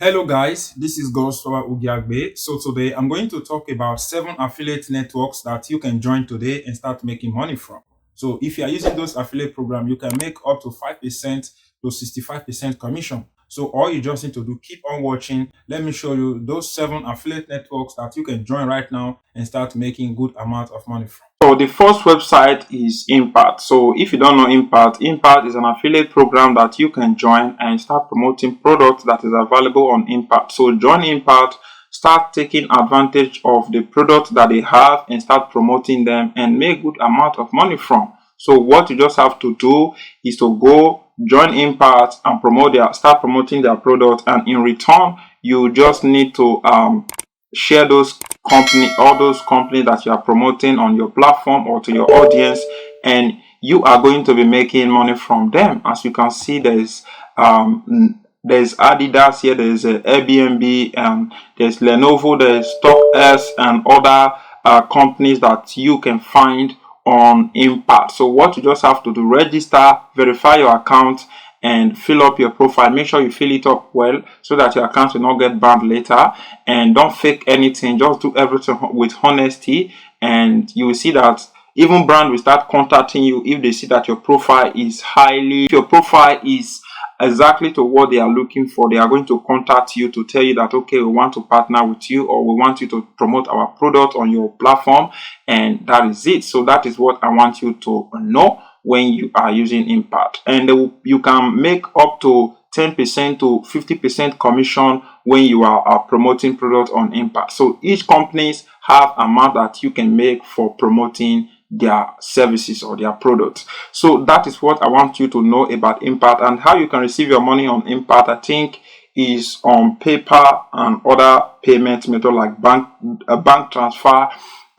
Hello guys, this is Goswa Ugiagbe. So today I'm going to talk about 7 affiliate networks that you can join today and start making money from. So if you are using those affiliate programs, you can make up to 5% to 65% commission. So all you just need to do, keep on watching. Let me show you those 7 affiliate networks that you can join right now and start making good amount of money from. So the first website is Impact. So if you don't know Impact is an affiliate program that you can join and start promoting products that is available on Impact. So join Impact, start taking advantage of the products that they have and start promoting them and make good amount of money from. So what you just have to do is to go join Impact and start promoting their product, and in return you just need to share all those companies that you are promoting on your platform or to your audience, and you are going to be making money from them. As you can see, there's Adidas here, there's Airbnb, there's Lenovo, there's StockX, and other companies that you can find on Impact. So what you just have to do, register, verify your account, and fill up your profile. Make sure you fill it up well so that your account will not get banned later. And don't fake anything, just do everything with honesty, and you will see that even brand will start contacting you if they see that your profile is exactly to what they are looking for. They are going to contact you to tell you that, okay, we want to partner with you, or we want you to promote our product on your platform, and that is it. So that is what I want you to know when you are using Impact. And you can make up to 10% to 50% commission when you are promoting products on Impact. So each companies have amount that you can make for promoting their services or their products. So that is what I want you to know about Impact. And how you can receive your money on Impact, I think, is on PayPal and other payment method like bank transfer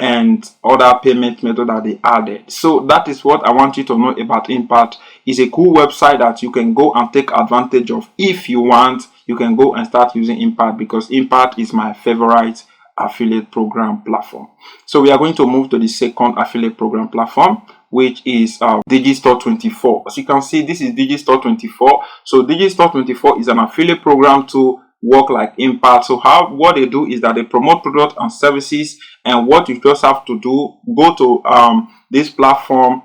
and other payment method that they added. So that is what I want you to know about Impact. It's a cool website that you can go and take advantage of. If you want, you can go and start using Impact, because Impact is my favorite affiliate program platform. So we are going to move to the second affiliate program platform, which is Digistore24. As you can see, this is Digistore24. So Digistore24 is an affiliate program to work like Impact. So what they do is that they promote products and services, and what you just have to do, go to this platform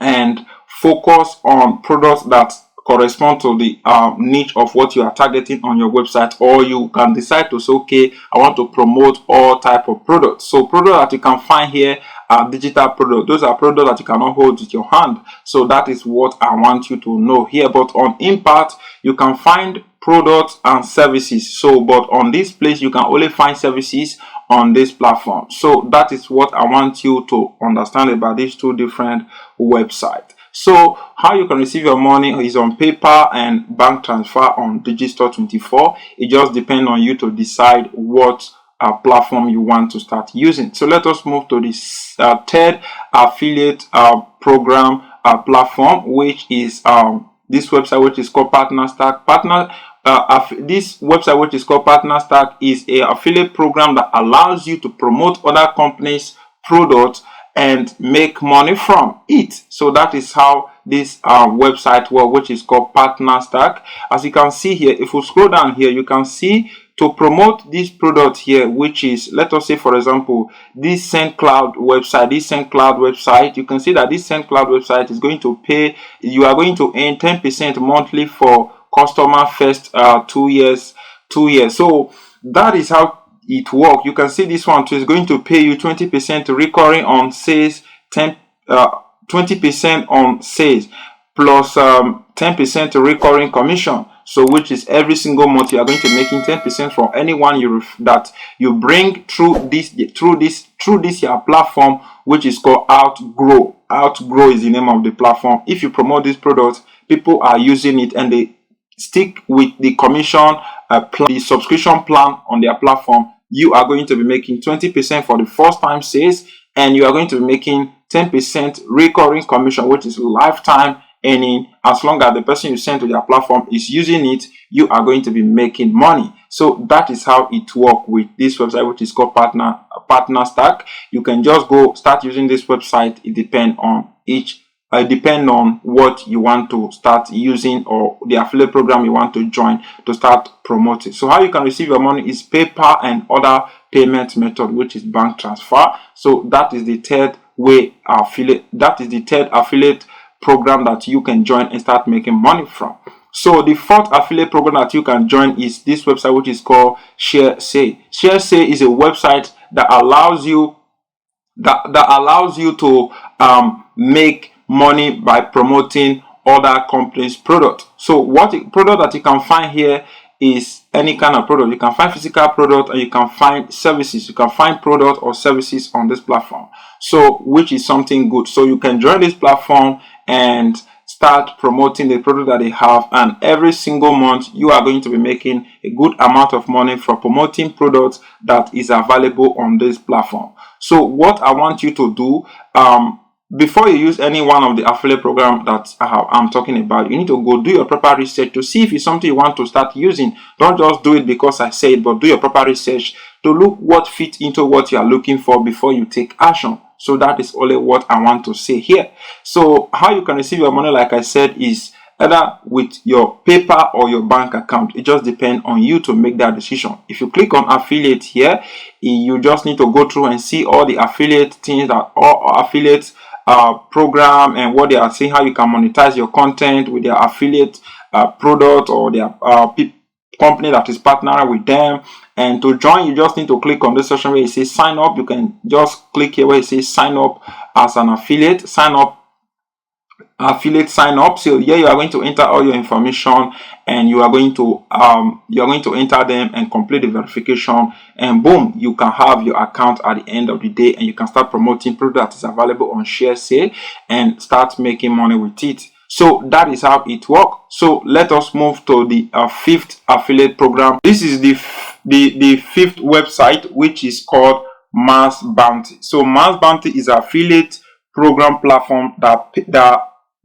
and focus on products that correspond to the niche of what you are targeting on your website. Or you can decide to say, okay, I want to promote all type of products. So products that you can find here are digital products. Those are products that you cannot hold with your hand. So that is what I want you to know here. But on Impact, you can find products and services. So but on this place, you can only find services on this platform. So that is what I want you to understand about these two different websites. So how you can receive your money is on PayPal and bank transfer on Digistore24. It just depends on you to decide what platform you want to start using. So let us move to this third affiliate program platform, which is this website, which is called Partnerstack. This website, which is called Partnerstack, is a affiliate program that allows you to promote other companies' products and make money from it. So that is how this website works, which is called Partnerstack. As you can see here, if you scroll down here, you can see to promote this product here, which is, let us say, for example, this SendCloud website. You can see that this SendCloud website is going to pay, you are going to earn 10% monthly for customer first 2 years. So that is how it works. You can see this one too is going to pay you 20% recurring on sales, 20% on sales plus 10% recurring commission. So which is every single month you are going to be making 10% from anyone that you bring through this your platform, which is called Outgrow. Outgrow is the name of the platform. If you promote this product, people are using it and they stick with the commission the subscription plan on their platform. You are going to be making 20% for the first time sales, and you are going to be making 10% recurring commission, which is lifetime earning. As long as the person you send to their platform is using it, you are going to be making money. So that is how it works with this website, which is called Partnerstack. You can just go start using this website. It depends on each depend on what you want to start using or the affiliate program you want to join to start promoting. So how you can receive your money is PayPal and other payment method, which is bank transfer. So that is the third affiliate program that you can join and start making money from. So the fourth affiliate program that you can join is this website, which is called Shareasale. Shareasale is a website that allows you to make money by promoting other companies' product. So what product that you can find here is any kind of product. You can find physical product and you can find services. You can find product or services on this platform. So which is something good. So you can join this platform and start promoting the product that they have, and every single month you are going to be making a good amount of money for promoting products that is available on this platform. So what I want you to do, before you use any one of the affiliate program that I'm talking about, you need to go do your proper research to see if it's something you want to start using. Don't just do it because I say it, but do your proper research to look what fits into what you are looking for before you take action. So that is only what I want to say here. So how you can receive your money, like I said, is either with your PayPal or your bank account. It just depends on you to make that decision. If you click on affiliate here, you just need to go through and see all the affiliate things that all affiliates program and what they are saying, how you can monetize your content with their affiliate product or their company that is partnering with them. And to join, you just need to click on this section where it says sign up. You can just click here where it says sign up as an affiliate. Sign up. So here you are going to enter all your information, and you are going to enter them and complete the verification, and boom, you can have your account at the end of the day, and you can start promoting product that is available on Shareasale and start making money with it. So that is how it works. So let us move to the fifth affiliate program. This is the fifth website, which is called Maxbounty. So Maxbounty is an affiliate program platform that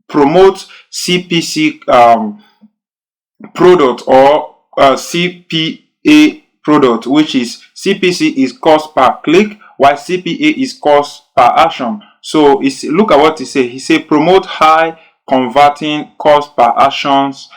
promotes CPC product or CPA product, which is CPC is cost per click, while CPA is cost per action. So look at what he said. He said promote high converting cost per actions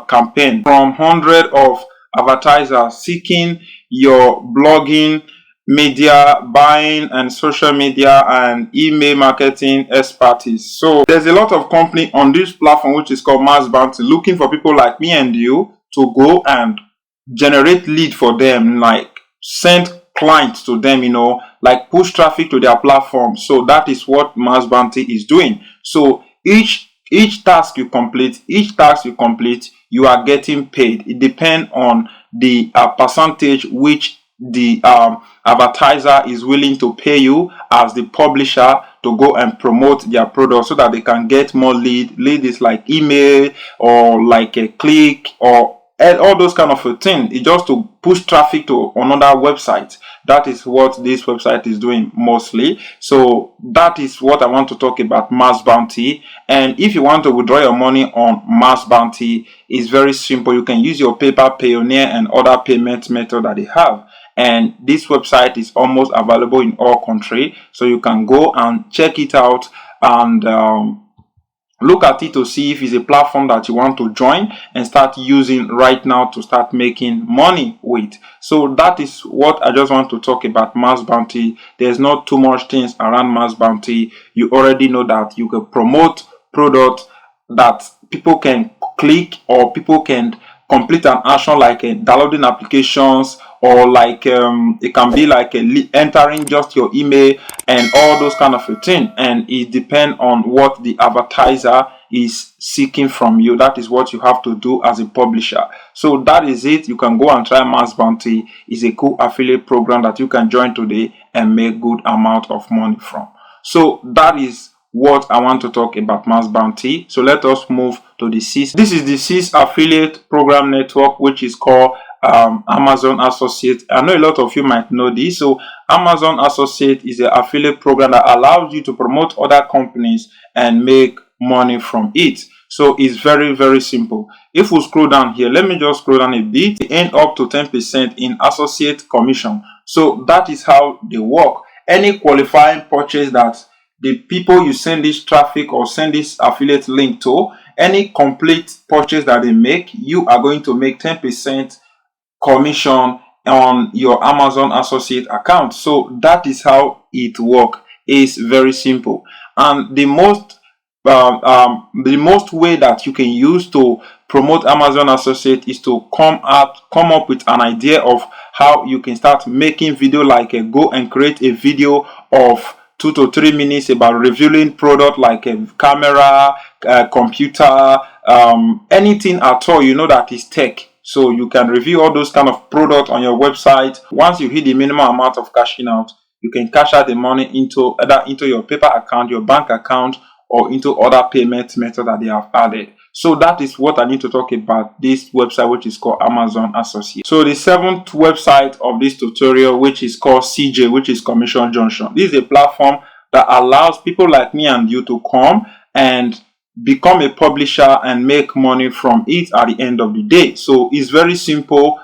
campaign from 100 of advertisers seeking your blogging, media buying, and social media and email marketing expertise. So there's a lot of company on this platform, which is called Maxbounty, looking for people like me and you to go and generate lead for them, like send clients to them, like push traffic to their platform. So that is what Maxbounty is doing. So each task you complete, you are getting paid. It depends on the percentage which the advertiser is willing to pay you as the publisher to go and promote their product, so that they can get more lead. Lead is like email or like a click or all those kind of a thing. It's just to push traffic to another website. That is what this website is doing mostly. So that is what I want to talk about, Maxbounty. And if you want to withdraw your money on Maxbounty, it's very simple. You can use your PayPal, Payoneer, and other payment method that they have. And this website is almost available in all countries, so you can go and check it out and look at it to see if it's a platform that you want to join and start using right now to start making money with. So that is what I just want to talk about Maxbounty. There's not too much things around Maxbounty. You already know that you can promote product that people can click or people can complete an action, like downloading applications, or like it can be like entering just your email and all those kind of a thing. And it depends on what the advertiser is seeking from you. That is what you have to do as a publisher. So that is it. You can go and try Maxbounty. It's a cool affiliate program that you can join today and make good amount of money from. So that is what I want to talk about Maxbounty. So let us move to the sixth. This is the sixth affiliate program network, which is called Amazon Associate. I know a lot of you might know this. So Amazon Associate is an affiliate program that allows you to promote other companies and make money from it. So it's very, very simple. If we scroll down here, let me just scroll down a bit. They earn up to 10% in associate commission. So that is how they work. Any qualifying purchase that the people you send this traffic or send this affiliate link to, any complete purchase that they make, you are going to make 10% commission on your Amazon associate account. So that is how it works. It's very simple, and the most way that you can use to promote Amazon associate is to come up with an idea of how you can start making video, like go and create a video of 2 to 3 minutes about reviewing product like a camera, computer, anything at all that is tech. So you can review all those kind of product on your website. Once you hit the minimum amount of cashing out, you can cash out the money into your paper account, your bank account, or into other payment method that they have added. So that is what I need to talk about this website, which is called Amazon Associate. So the 7th website of this tutorial, which is called CJ, which is Commission Junction. This is a platform that allows people like me and you to come and become a publisher and make money from it at the end of the day. So it's very simple.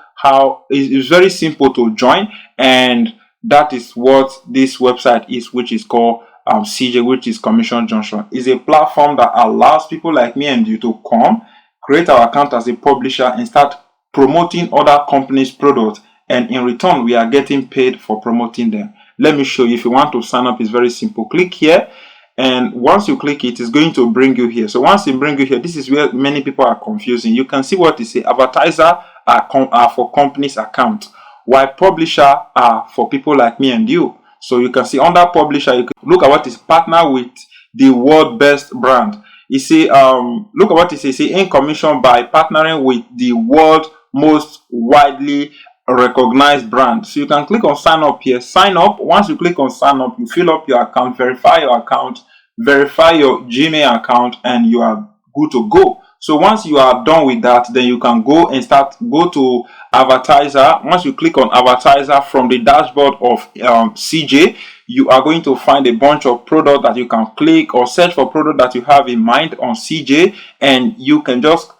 It's very simple to join, and that is what this website is, which is called CJ, which is Commission Junction. Is a platform that allows people like me and you to come, create our account as a publisher, and start promoting other companies' products, and in return we are getting paid for promoting them. Let me show you. If you want to sign up, it's very simple. Click here, and once you click it, it's going to bring you here. So once it brings you here, this is where many people are confusing. You can see what it says. Advertiser are for companies' account, while publisher are for people like me and you. So you can see under publisher, you can look at what is partner with the world best brand. You see, look at what it says. In commission by partnering with the world most widely recognized brand. So you can click on sign up here. Sign up. Once you click on sign up, you fill up your account, verify your account, verify your Gmail account, and you are good to go. So once you are done with that, then you can go to advertiser. Once you click on advertiser from the dashboard of CJ, you are going to find a bunch of product that you can click or search for product that you have in mind on CJ, and you can just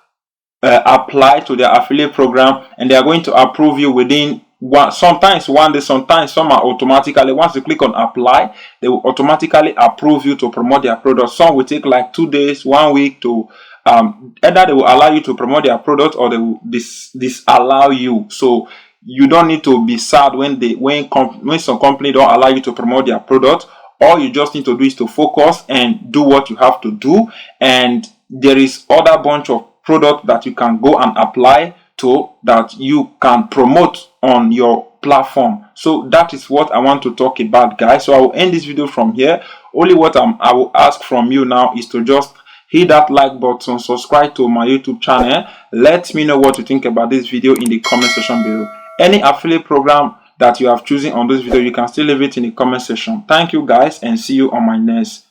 apply to their affiliate program, and they are going to approve you within sometimes 1 day, sometimes some are automatically. Once you click on apply, they will automatically approve you to promote their product. Some will take like 2 days, 1 week to either they will allow you to promote their product, or they will disallow you. So you don't need to be sad when some company don't allow you to promote their product. All you just need to do is to focus and do what you have to do, and there is other bunch of product that you can go and apply to that you can promote on your platform. So that is what I want to talk about, guys. So I will end this video from here. Only what I will ask from you now is to just hit that like button, subscribe to my YouTube channel. Let me know what you think about this video in the comment section below. Any affiliate program that you have chosen on this video, you can still leave it in the comment section. Thank you, guys, and see you on my next